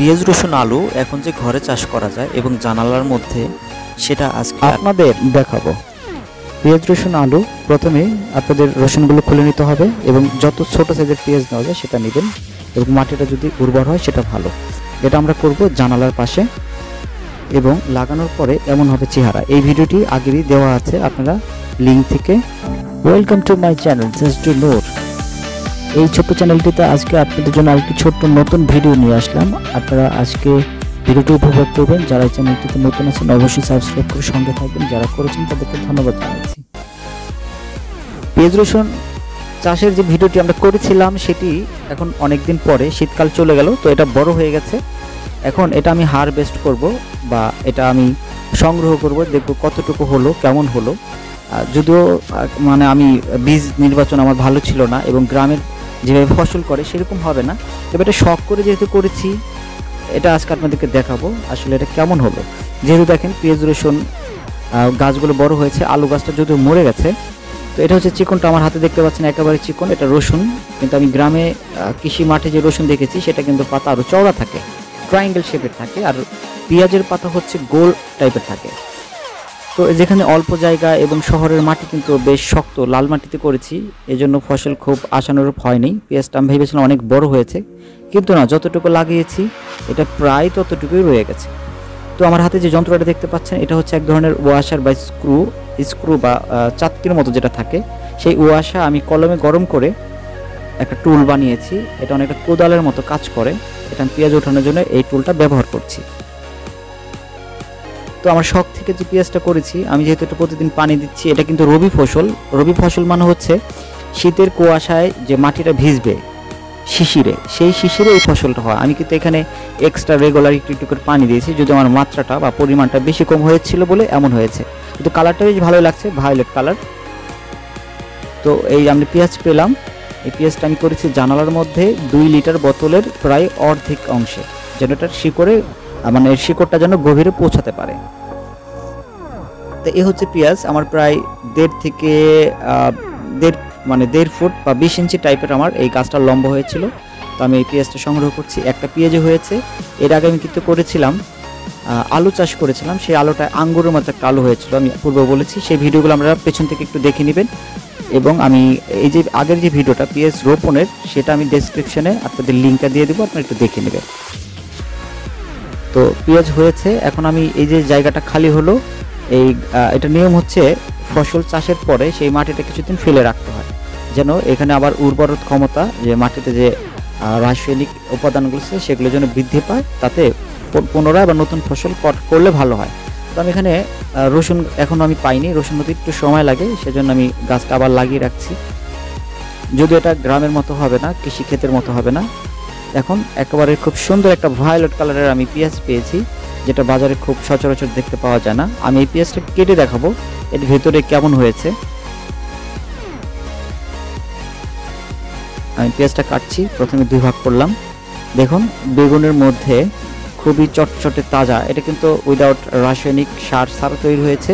পেঁয়াজ রসুন আলু এখন যে ঘরে চাষ করা যায় এবং জানালার মধ্যে, সেটা আজকে আপনাদের দেখাবো। পেঁয়াজ রসুন আলু প্রথমে আপনাদের রসুনগুলো খুলে নিতে হবে এবং যত ছোট সাইজের পেঁয়াজ নেওয়া যায় সেটা নেবেন এবং মাটিটা যদি উর্বর হয় সেটা ভালো। এটা আমরা করব জানালার পাশে এবং লাগানোর পরে এমন হবে চেহারা। এই ভিডিওটি আগেরই দেওয়া আছে, আপনারা লিঙ্ক থেকে। Welcome to my channel just to নোর। এই ছোট্ট চ্যানেলটিতে আজকে আপনাদের জন্য আরেকটি ছোট্ট নতুন ভিডিও নিয়ে আসলাম। আপনারা আজকে ভিডিওটি উপভোগ করবেন। যারা এই চ্যানেলটিতে নতুন আছেন অবশ্যই সাবস্ক্রাইব করে সঙ্গে থাকবেন, যারা করেছেন তাদেরকে ধন্যবাদ জানাচ্ছি। পেঁয়াজ রসুন চাষের যে ভিডিওটি আমরা করেছিলাম সেটি এখন অনেক দিন পরে, শীতকাল চলে গেল, তো এটা বড় হয়ে গেছে। এখন এটা আমি হারভেস্ট করব বা এটা আমি সংগ্রহ করব, দেখব কতটুকু হলো, কেমন হলো। যদিও মানে আমি বীজ নির্বাচন আমার ভালো ছিল না এবং গ্রামের যেভাবে ফসল করে সেরকম হবে না, তবে এটা শখ করে যেহেতু করেছি, এটা আজকে আপনাদেরকে দেখাবো আসলে এটা কেমন হলো। যেহেতু দেখেন পেঁয়াজ রসুন গাছগুলো বড় হয়েছে, আলু গাছটা যদিও মরে গেছে। তো এটা হচ্ছে চিকনটা, আমার হাতে দেখতে পাচ্ছেন একেবারে চিকন, এটা রসুন। কিন্তু আমি গ্রামে কৃষি মাঠে যে রসুন দেখেছি সেটা কিন্তু পাতা আরও চওড়া থাকে, ট্রায়াঙ্গেল শেপের থাকে, আর পেঁয়াজের পাতা হচ্ছে গোল টাইপের থাকে। তো যেখানে অল্প জায়গা এবং শহরের মাটি কিন্তু বেশ শক্ত, লাল মাটিতে করেছি, এজন্য ফসল খুব আশানুরূপ হয়নি। পেঁয়াজটা আমি ভেবেছিলাম অনেক বড় হয়েছে, কিন্তু না, যতটুকু লাগিয়েছি এটা প্রায় ততটুকুই রয়ে গেছে। তো আমার হাতে যে যন্ত্রটা দেখতে পাচ্ছেন এটা হচ্ছে এক ধরনের ওয়াশার বা স্ক্রু বা চাতকির মতো যেটা থাকে, সেই ওয়াশা আমি কলমে গরম করে একটা টুল বানিয়েছি। এটা অনেকটা কোদালের মতো কাজ করে। এটা আমি পেঁয়াজ ওঠানোর জন্য এই টুলটা ব্যবহার করছি। তো আমার শখ থেকে যে পেঁয়াজটা করেছি, আমি যেহেতু এটা প্রতিদিন পানি দিচ্ছি, এটা কিন্তু রবি ফসল। রবি ফসল মানে হচ্ছে শীতের কুয়াশায় যে মাটিটা ভিজবে শিশিরে, সেই শিশিরে এই ফসলটা হয়। আমি কিন্তু এখানে এক্সট্রা রেগুলার একটু একটু করে পানি দিয়েছি, যদি আমার মাত্রাটা বা পরিমাণটা বেশি কম হয়েছিল বলে এমন হয়েছে। কিন্তু কালারটা বেশ ভালোই লাগছে, ভায়োলেট কালার। তো এই আমি পেঁয়াজ পেলাম, এই পেঁয়াজটা আমি করেছি জানালার মধ্যে 2 লিটার বোতলের প্রায় অর্ধেক অংশে, যেন এটার শিকড়ে মানে শিকড়টা যেন গভীরে পৌঁছাতে পারে। তো এই হচ্ছে পেঁয়াজ আমার প্রায় 1.5 ফুট বা 20 ইঞ্চি টাইপের আমার এই গাছটা লম্বা হয়েছিল। তো আমি এই পেঁয়াজটা সংগ্রহ করছি, একটা পেঁয়াজে হয়েছে। এর আগে আমি কিন্তু করেছিলাম আলু চাষ করেছিলাম, সেই আলুটা আঙ্গুরের মতো একটা আলু হয়েছিল, আমি পূর্বে বলেছি। সেই ভিডিওগুলো আমরা পেছন থেকে একটু দেখে নেবেন এবং আমি এই যে আগের যে ভিডিওটা পেঁয়াজ রোপণের, সেটা আমি ডেসক্রিপশনে আপনাদের লিঙ্কটা দিয়ে দেবো, আপনারা একটু দেখে নেবেন। তো পেঁয়াজ হয়েছে, এখন আমি এই যে জায়গাটা খালি হলো, এই এটা নিয়ম হচ্ছে ফসল চাষের পরে সেই মাটিটা কিছুদিন ফেলে রাখতে হয়, যেন এখানে আবার উর্বর ক্ষমতা, যে মাটিতে যে রাসায়নিক উপাদানগুলো আছে সেগুলো যেন বৃদ্ধি পায়, তাতে পুনরায় আবার নতুন ফসল করলে ভালো হয়। তো আমি এখানে রসুন এখনও আমি পাইনি, রসুন হতে একটু সময় লাগে, সেজন্য আমি গাছটা আবার লাগিয়ে রাখছি। যদিও এটা গ্রামের মতো হবে না, কৃষি ক্ষেতের মতো হবে না। এখন একেবারে খুব সুন্দর একটা ভায়োলেট কালারের আমি পেঁয়াজ পেয়েছি, যেটা বাজারে খুব সচরাচর দেখতে পাওয়া যায় না। আমি এই পেঁয়াজটা কেটে দেখাবো এর ভেতরে কেমন হয়েছে। আমি পেঁয়াজটা কাটছি, প্রথমে 2 ভাগ করলাম। দেখুন বেগুনের মধ্যে খুবই চটচটে তাজা, এটা কিন্তু উইদাউট রাসায়নিক সার ছাড়া তৈরি হয়েছে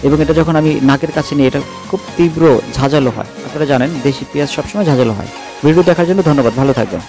এবং এটা যখন আমি নাকের কাছে নিই এটা খুব তীব্র ঝাঁঝালো হয়। আপনারা জানেন দেশি পেঁয়াজ সবসময় ঝাঁঝালো হয়। ভিডিও দেখার জন্য ধন্যবাদ, ভালো থাকবেন।